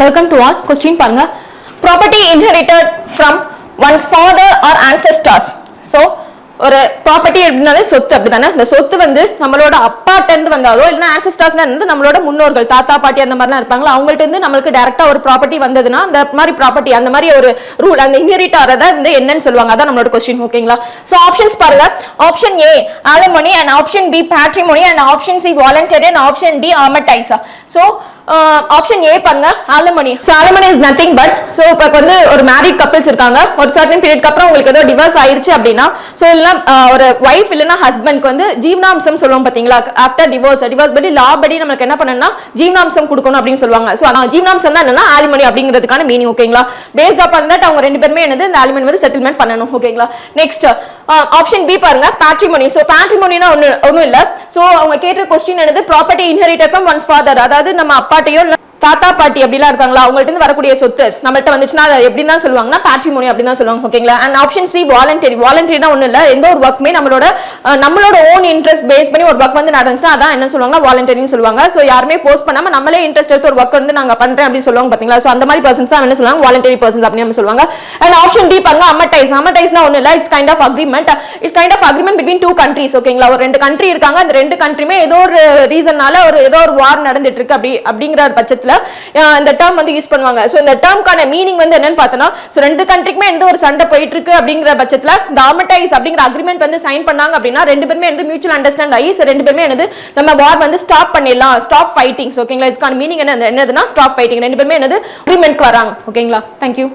Welcome to our question பாருங்க. Property inherited from one's father or ancestors. So ஒரு property அப்படினாலே சொத்து அப்படிதானே. இந்த சொத்து வந்து நம்மளோட அப்பாட்ட இருந்து வந்தாலோ இல்லைன்னா ஆன்சஸ்டர்ஸ்ல இருந்து நம்மளோட முன்னோர்கள் தாத்தா பாட்டி அந்த மாதிரிலாம் இருப்பாங்களா அவங்கள்ட்ட இருந்து நம்மளுக்கு டைரக்டா ஒரு ப்ராப்பர்ட்டி வந்ததுன்னா அந்த மாதிரி ப்ராப்பர்ட்டி அந்த மாதிரி ஒரு ரூல் அந்த இன்ஹெரிட் ஆறத வந்து என்னன்னு சொல்லுவாங்க. அதான் நம்மளோட கொஸ்டின். ஓகேங்களா? சோ ஆப்ஷன்ஸ் பாருங்க. Option A alimony and option B patrimony and option C voluntary and option D amortize. So option A பாருங்க alimony. So alimony is nothing but so இப்ப வந்து ஒரு மேரிட் கப்பிள்ஸ் இருக்காங்க. ஒரு சர்டன் பீரியட்க்கு அப்புறம் உங்களுக்கு ஏதோ டிவோர்ஸ் ஆயிருச்சு அப்படின்னா சோ இல்ல ஒரு வைஃப் இல்லனா ஹஸ்பண்ட்க்கு வந்து ஜீவனாம்சம் சொல்லுவோம் பாத்தீங்களா. ஆஃப்டர் டிவோர்ஸ் படி லா படி நமக்கு என்ன பண்ணனும்னா ஜீவனாம்சம் கொடுக்கணும் அப்படினு சொல்லுவாங்க. சோ ஜீவனாம்சம் தான் என்னன்னா alimony அப்படிங்கிறதுக்கான மீனிங். ஓகேங்களா? பேஸ்ட் அப்பான் தட் அவங்க ரெண்டு பேருமே என்னது இந்த alimony வந்து செட்டில்மென்ட் பண்ணனும். ஓகேங்களா? நெக்ஸ்ட் ஆப்ஷன் பி பாருங்க patrimony. சோ patrimonyனா ஒண்ணும் இல்ல. சோ அவங்க கேக்குற क्वेश्चन என்னது property inherited from one's father. அதாவது நம்ம அப்பாட்டையோ தாத்தா பாட்டி அப்படிலாம் இருக்காங்களா அவங்கள்ட்ட இருந்து வரக்கூடிய சொத்து நம்மள்ட்ட வந்துச்சுன்னா அதை எப்படின்னு தான் சொல்லுவாங்கன்னா பேட்ரிமோனி அப்படின்னு தான் சொல்லுவாங்க. ஓகேங்களா? And option C voluntary. வாலண்டரினா ஒன்றும் இல்லை, எந்த ஒரு ஒர்க்குமே நம்மளோட ஓன் இன்ட்ரெஸ்ட் பேஸ் பண்ணி ஒரு ஒர்க் வந்து நடந்துச்சுன்னா அதான் என்ன சொல்லுவாங்க வாலண்டரின்னு சொல்லுவாங்க. ஸோ யாருமே ஃபோர்ஸ் பண்ணாம நம்மளே இன்ட்ரெஸ்ட் எடுத்து ஒரு ஒர்க் வந்து நாங்க பண்றேன் அப்படின்னு சொல்லுவாங்க பாத்தீங்களா. ஸோ அந்த மாதிரி பர்சன்ஸ் தான் என்ன சொல்லுவாங்க வாலண்டரி பர்சன்ஸ் அப்படின்னு சொல்லுவாங்க. அண்ட் ஆப்ஷன் டி பாருங்க amortize. amortizeனா ஒன்றும் இல்லை, it's kind of agreement. It's kind of agreement between two countries. ஓகேங்களா? ஒரு ரெண்டு கண்ட்ரி இருக்காங்க, அந்த ரெண்டு கண்ட்ரியுமே ஏதோ ஒரு ரீசன்னால ஏதோ ஒரு வார் நடந்துட்டு இருக்கு அப்படிங்கிற பட்சத்துல இந்த டேர்ம் வந்து யூஸ் பண்ணுவாங்க. சோ இந்த டேர்ம்கான மீனிங் வந்து என்னன்னு பார்த்தோம்னா சோ ரெண்டு கண்ட்ரிக்குமே எந்த ஒரு சண்டை போயிட்டு இருக்கு அப்படிங்கிற பட்சத்துல இந்த amortize அப்படிங்கிற அக்ரிமெண்ட் வந்து சைன் பண்ணாங்க அப்படின்னா ரெண்டு பேருமே வந்து மியூச்சுவல் அண்டர்ஸ்டாண்ட் ஆகி ரெண்டு பேருமே என்னது நம்ம வார் வந்து ஸ்டாப் பண்ணிடலாம், ஸ்டாப் ஃபைட்டிங். ஓகேங்களா? இதுக்கான மீனிங் என்னதுன்னா ஸ்டாப் ஃபைட்டிங். ரெண்டு பேருமே என்னது அக்ரிமெண்ட்க்கு வராங்க. ஓகேங்களா? தேங்க்யூ.